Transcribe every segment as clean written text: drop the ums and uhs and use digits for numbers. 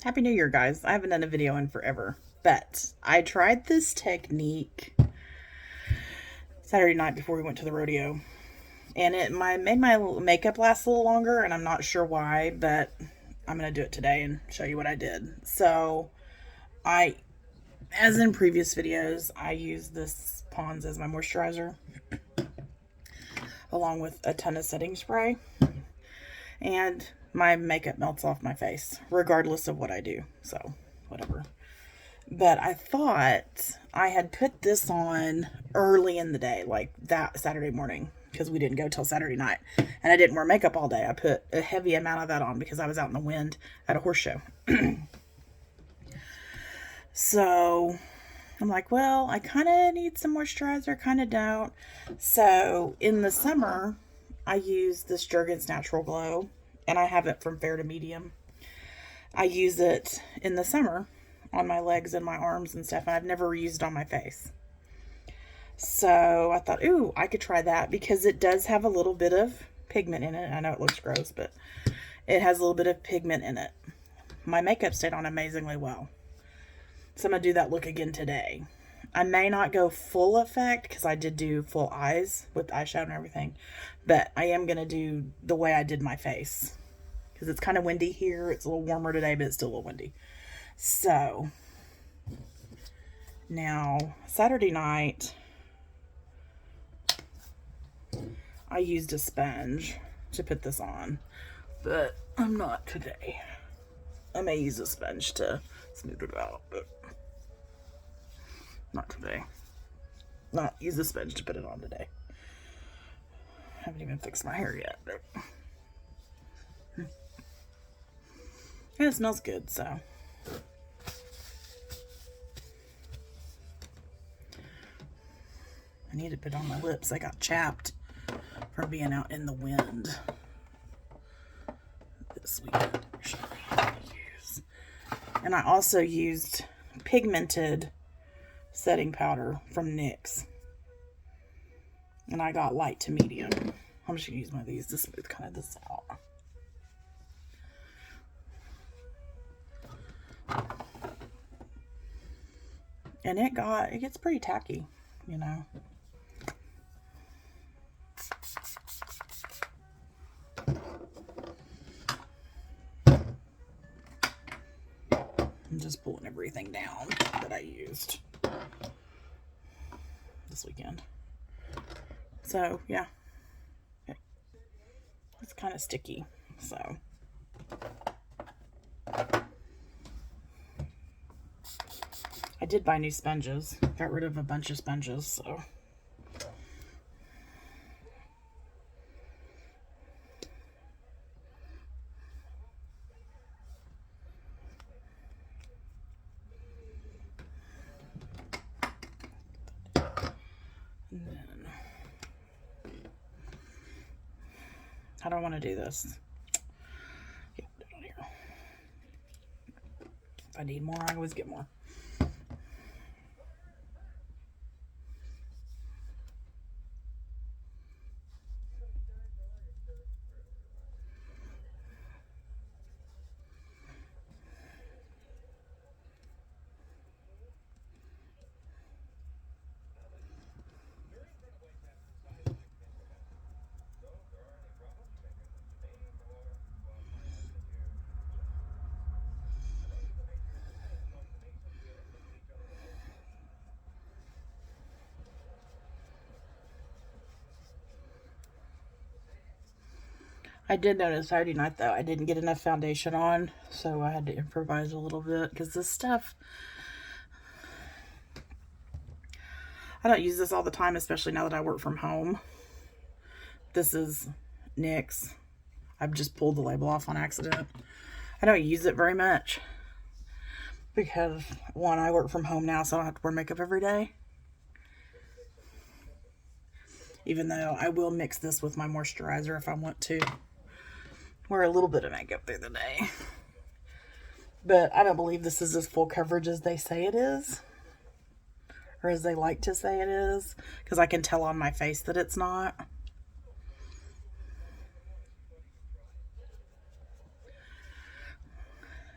Happy New Year, guys. I haven't done a video in forever, but I tried this technique Saturday night before we went to the rodeo, and made my makeup last a little longer, and I'm not sure why, but I'm going to do it today and show you what I did. So, I, as in previous videos, I use this Pond's as my moisturizer, along with a ton of setting spray, and my makeup melts off my face, regardless of what I do. So, whatever. But I thought I had put this on early in the day, like that Saturday morning, because we didn't go till Saturday night. And I didn't wear makeup all day. I put a heavy amount of that on because I was out in the wind at a horse show. So I'm like, well, I kind of need some moisturizer, kind of don't. So in the summer, I use this Jergens Natural Glow, and I have it from fair to medium. I use it in the summer on my legs and my arms and stuff, and I've never used it on my face. So I thought, ooh, I could try that because it does have a little bit of pigment in it. I know it looks gross, but it has a little bit of pigment in it. My makeup stayed on amazingly well. So I'm going to do that look again today. I may not go full effect because I did do full eyes with eyeshadow and everything, but I am going to do the way I did my face because it's kind of windy here. It's a little warmer today, but it's still a little windy. So now Saturday night, I used a sponge to put this on, but I'm not today. I may use a sponge to smooth it out, but not today. Not use a sponge to put it on today. I haven't even fixed my hair yet. And it smells good, so. I need to put on my lips. I got chapped from being out in the wind this weekend. And I also used pigmented setting powder from NYX. And I got light to medium. I'm just going to use one of these to smooth kind of this out. And it gets pretty tacky, you know. I'm just pulling everything down that I used this weekend. So, yeah. It's kind of sticky, so. I did buy new sponges. Got rid of a bunch of sponges, so. And then, I don't want to do this. Yeah, put it on here. If I need more, I always get more. I did notice Saturday night, though, I didn't get enough foundation on, so I had to improvise a little bit, because this stuff, I don't use this all the time, especially now that I work from home. This is NYX. I've just pulled the label off on accident. I don't use it very much, because, one, I work from home now, so I don't have to wear makeup every day. Even though I will mix this with my moisturizer if I want to. Wear a little bit of makeup through the day. But I don't believe this is as full coverage as they say it is. Or as they like to say it is. Because I can tell on my face that it's not.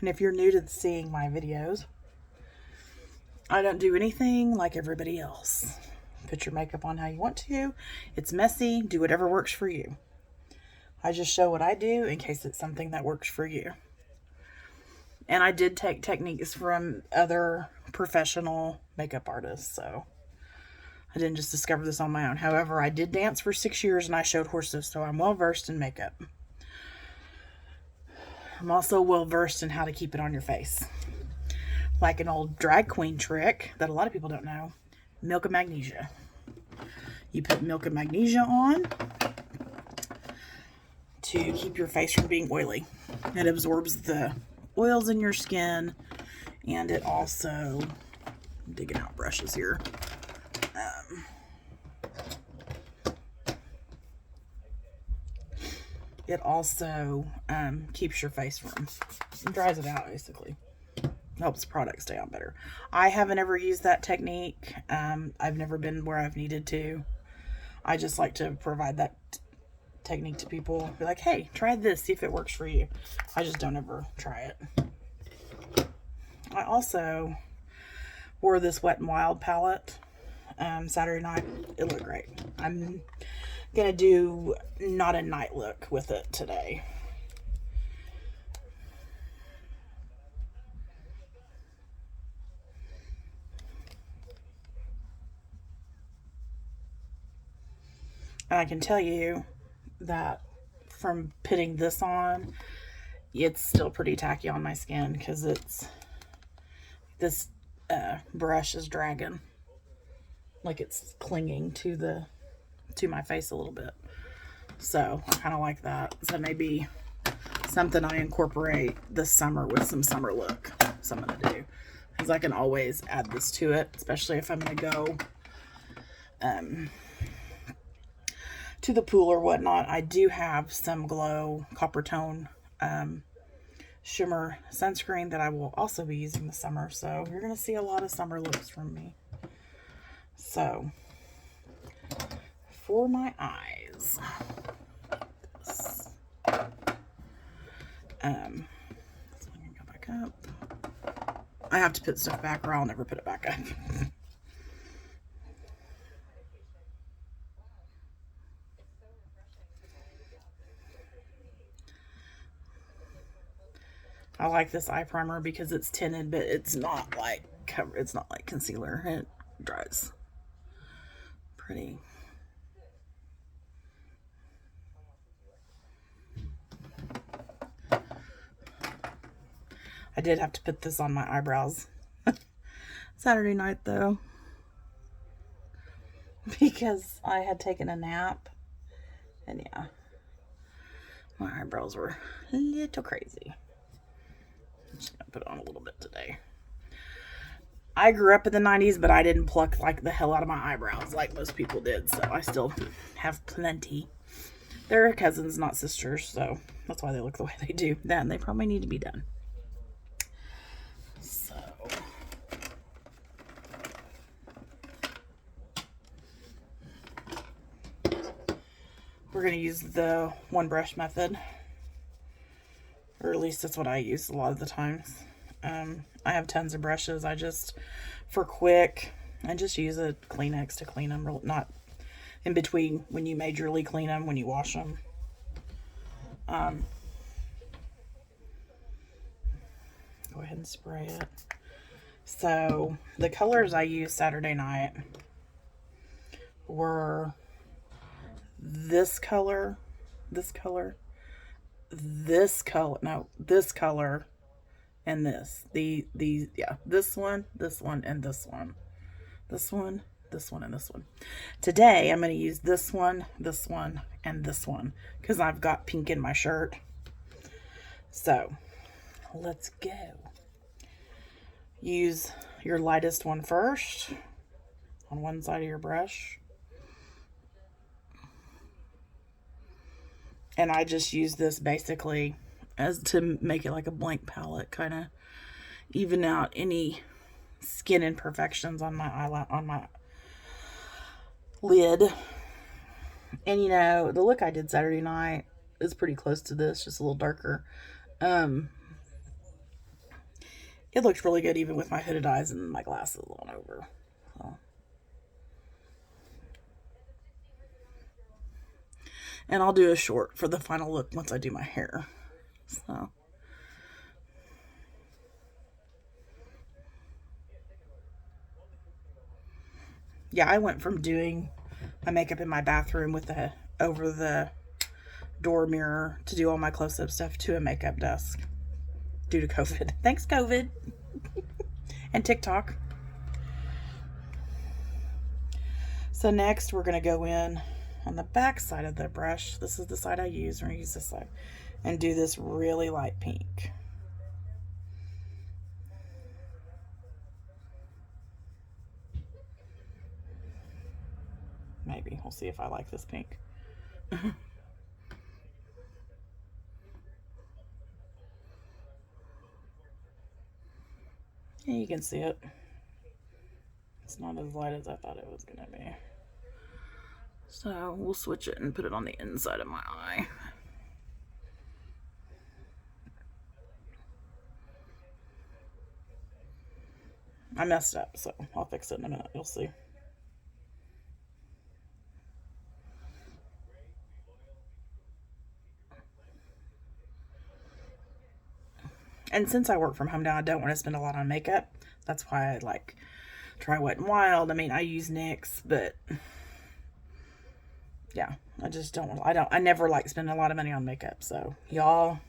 And if you're new to seeing my videos, I don't do anything like everybody else. Put your makeup on how you want to. It's messy. Do whatever works for you. I just show what I do in case it's something that works for you. And I did take techniques from other professional makeup artists, so I didn't just discover this on my own. However, I did dance for 6 years and I showed horses, so I'm well versed in makeup. I'm also well versed in how to keep it on your face. Like an old drag queen trick that a lot of people don't know, milk of magnesia. You put milk of magnesia on to keep your face from being oily. It absorbs the oils in your skin, and it also, I'm digging out brushes here. It also keeps your face from, dries it out basically. Helps the product stay on better. I haven't ever used that technique. I've never been where I've needed to. I just like to provide that technique to people. Be like, hey, try this, see if it works for you. I just don't ever try it. I also wore this Wet n Wild palette Saturday night. It looked great. I'm gonna do not a night look with it today. And I can tell you that from putting this on, it's still pretty tacky on my skin because it's, this brush is dragging, like it's clinging to my face a little bit. So I kind of like that. So maybe something I incorporate this summer with some summer look. So I'm going to do, because I can always add this to it, especially if I'm going to go to the pool or whatnot. I do have some Glow Copper Tone shimmer sunscreen that I will also be using this summer. So you're going to see a lot of summer looks from me. So for my eyes, this one can go back up. I have to put stuff back or I'll never put it back up. I like this eye primer because it's tinted, but it's not like cover. It's not like concealer. It dries pretty. I did have to put this on my eyebrows Saturday night though, because I had taken a nap, and yeah, my eyebrows were a little crazy. I'm just gonna put it on a little bit today. I grew up in the 90s, but I didn't pluck like the hell out of my eyebrows like most people did, so I still have plenty. They're cousins, not sisters, so that's why they look the way they do. Then they probably need to be done. So we're going to use the one brush method, or at least that's what I use a lot of the times. I have tons of brushes. I just, for quick, I just use a Kleenex to clean them, not in between when you majorly clean them, when you wash them. Go ahead and spray it. So the colors I used Saturday night were this color, this color, this color, no, this color, and this. Yeah, this one, and this one. This one, this one, and this one. Today, I'm going to use this one, and this one, because I've got pink in my shirt. So, let's go. Use your lightest one first on one side of your brush. And I just use this basically as to make it like a blank palette, kind of even out any skin imperfections on my eyelid, on my lid. And you know, the look I did Saturday night is pretty close to this, just a little darker. it looked really good even with my hooded eyes and my glasses on over. So. And I'll do a short for the final look once I do my hair. So. Yeah, I went from doing my makeup in my bathroom with the over the door mirror to do all my close-up stuff to a makeup desk due to COVID. Thanks, COVID. And TikTok. So next we're going to go in on the back side of the brush. This is the side I use. We're going to use this side. And do this really light pink. Maybe. We'll see if I like this pink. Yeah, you can see it. It's not as light as I thought it was going to be. So we'll switch it and put it on the inside of my eye. I messed up, so I'll fix it in a minute. You'll see. And since I work from home now, I don't want to spend a lot on makeup. That's why I like try Wet n Wild. I mean, I use NYX, but yeah, I just don't. I never like spending a lot of money on makeup. So y'all,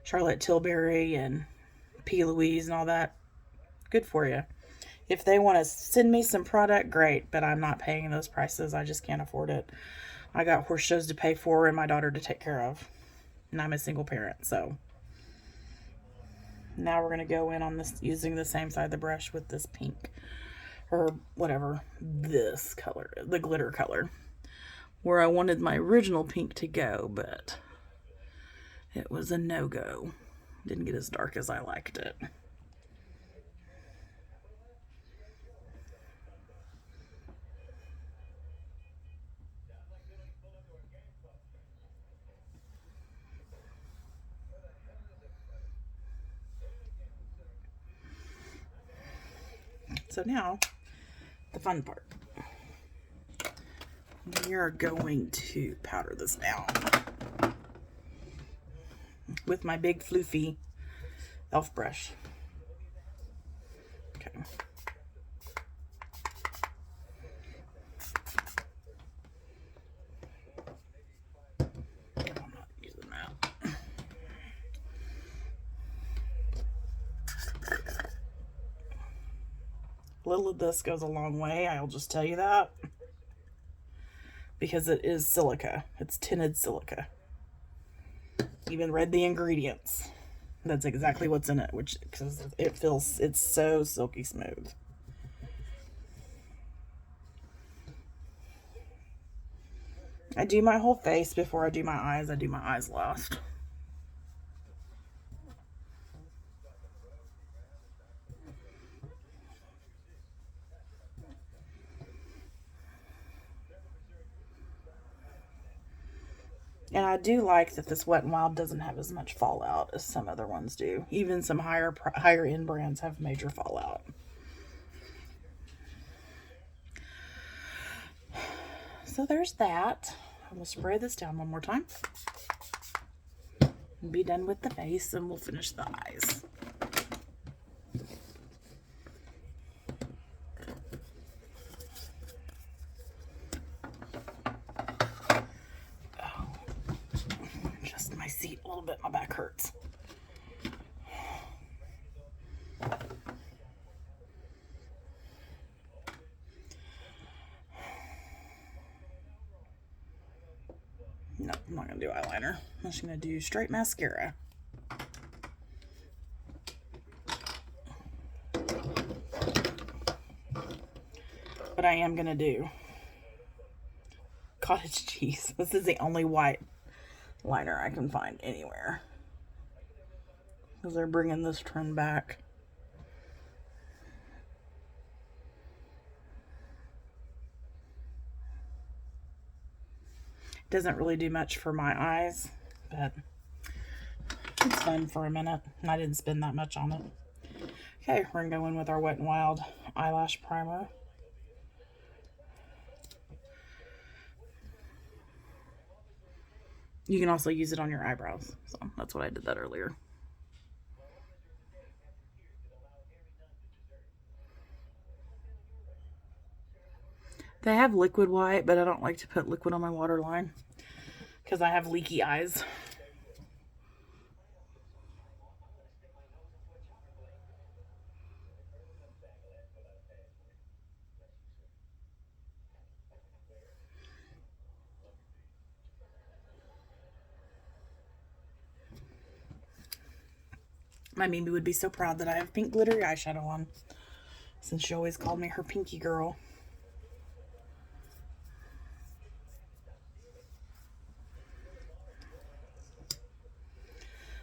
Charlotte Tilbury and P. Louise and all that, good for you. If they want to send me some product, great. But I'm not paying those prices. I just can't afford it. I got horse shows to pay for and my daughter to take care of, and I'm a single parent, so. Now we're going to go in on this using the same side of the brush with this pink or whatever this color, the glitter color, where I wanted my original pink to go, but it was a no-go. Didn't get as dark as I liked it. So now, the fun part. We are going to powder this down with my big floofy e.l.f. brush. Okay. I'm not using that. A little of this goes a long way, I'll just tell you that. Because it is silica. It's tinted silica. Even read the ingredients. That's exactly what's in it, which because it's so silky smooth. I do my whole face before I do my eyes. I do my eyes last. And I do like that this Wet n Wild doesn't have as much fallout as some other ones do. Even some higher end brands have major fallout. So there's that. I'm going to spray this down one more time. And be done with the face, and we'll finish the eyes. Seat a little bit. My back hurts. No, I'm not going to do eyeliner. I'm just going to do straight mascara. But I am going to do cottage cheese. This is the only white liner I can find anywhere, because they're bringing this trend back. Doesn't really do much for my eyes, but it's fun for a minute, and I didn't spend that much on it. Okay, we're going to go in with our Wet n Wild eyelash primer. You can also use it on your eyebrows. So that's what I did that earlier. They have liquid white, but I don't like to put liquid on my waterline because I have leaky eyes. My Mimi would be so proud that I have pink glittery eyeshadow on, since she always called me her pinky girl.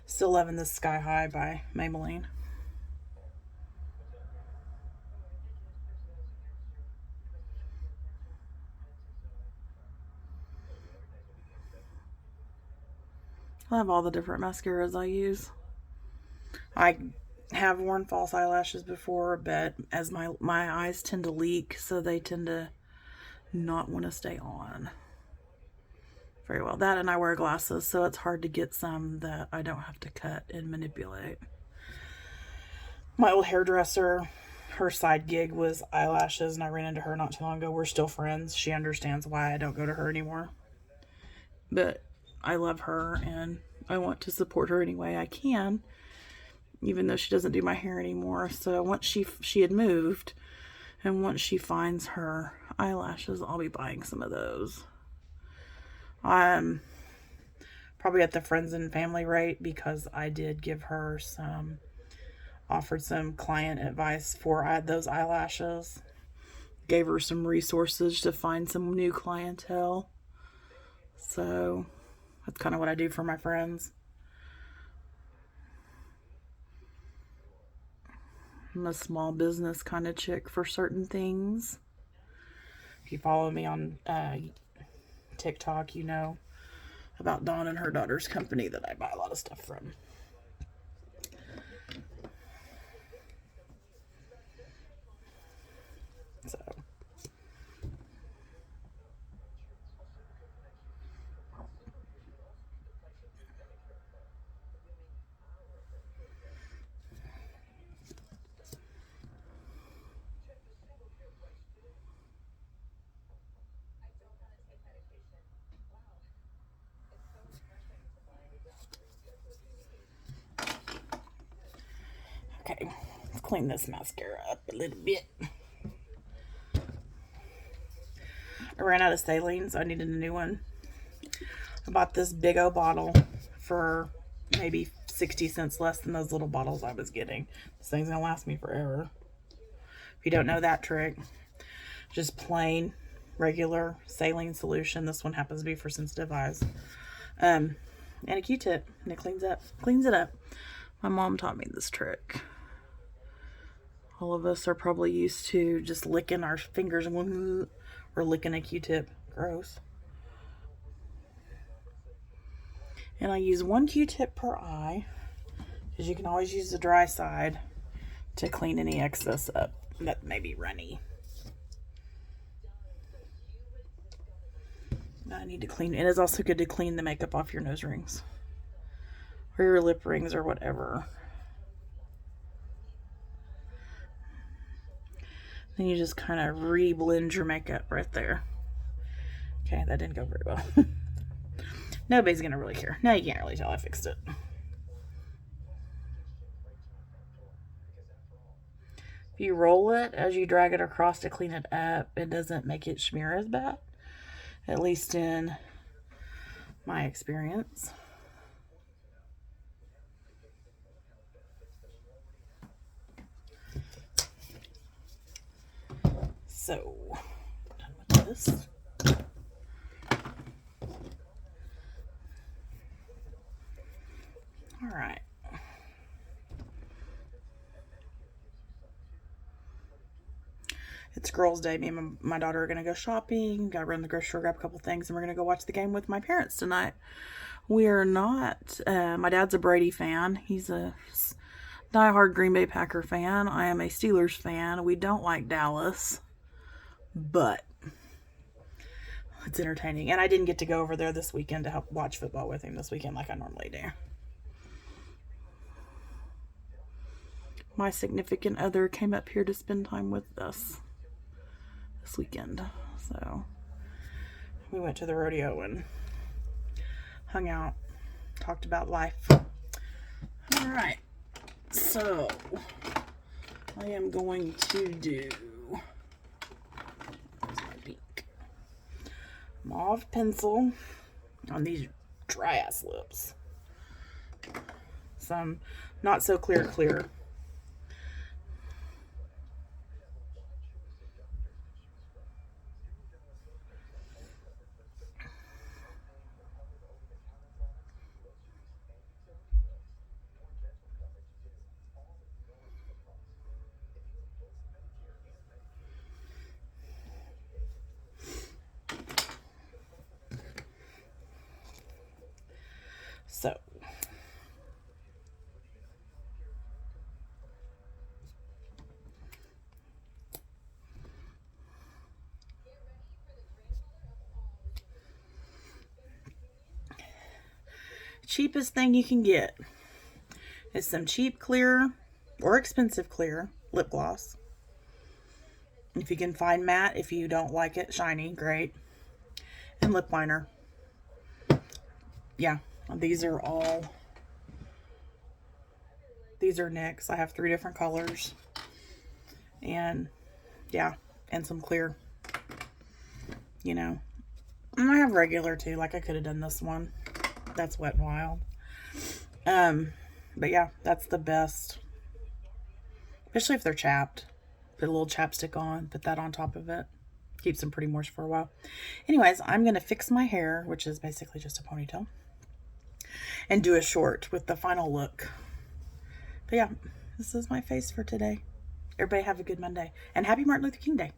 Still loving this Sky High by Maybelline. I have all the different mascaras I use. I have worn false eyelashes before, but as my eyes tend to leak, so they tend to not want to stay on very well. That, and I wear glasses, so it's hard to get some that I don't have to cut and manipulate. My old hairdresser, her side gig was eyelashes, and I ran into her not too long ago. We're still friends. She understands why I don't go to her anymore. But I love her, and I want to support her any way I can, even though she doesn't do my hair anymore. So once she had moved, and once she finds her eyelashes, I'll be buying some of those. I'm probably at the friends and family rate, because I did give her offered some client advice for those eyelashes. Gave her some resources to find some new clientele. So that's kind of what I do for my friends. I'm a small business kind of chick for certain things. If you follow me on TikTok, you know about Dawn and her daughter's company that I buy a lot of stuff from. So okay, let's clean this mascara up a little bit. I ran out of saline, so I needed a new one. I bought this big old bottle for maybe 60 cents less than those little bottles I was getting. This thing's gonna last me forever. If you don't know that trick, just plain, regular saline solution. This one happens to be for sensitive eyes. And a Q-tip, and it cleans it up. My mom taught me this trick. All of us are probably used to just licking our fingers or licking a Q-tip. Gross. And I use one Q-tip per eye, because you can always use the dry side to clean any excess up that may be runny. I need to clean. It is also good to clean the makeup off your nose rings or your lip rings or whatever. Then you just kind of re-blend your makeup right there. Okay, that didn't go very well. Nobody's gonna really care. Now you can't really tell I fixed it. If you roll it as you drag it across to clean it up, it doesn't make it smear as bad. At least in my experience. So, done with this. All right. It's girls' day. Me and my daughter are going to go shopping. Got to run the grocery store, grab a couple things, and we're going to go watch the game with my parents tonight. We are not. My dad's a Brady fan. He's a diehard Green Bay Packer fan. I am a Steelers fan. We don't like Dallas, but it's entertaining. And I didn't get to go over there this weekend to help watch football with him this weekend like I normally do. My significant other came up here to spend time with us this weekend. So we went to the rodeo and hung out, talked about life. All right. So I am going to do mauve pencil on these dry ass lips. Some not so clear. So cheapest thing you can get is some cheap clear or expensive clear lip gloss. If you can find matte, if you don't like it shiny, great. And lip liner. Yeah, these are NYX. I have 3 different colors. And yeah, and some clear. You know. And I have regular too, like I could have done this one. That's Wet n Wild. But yeah, that's the best. Especially if they're chapped. Put a little chapstick on, put that on top of it. Keeps them pretty moist for a while. Anyways, I'm going to fix my hair, which is basically just a ponytail, and do a short with the final look. But yeah, this is my face for today. Everybody have a good Monday. And happy Martin Luther King Day.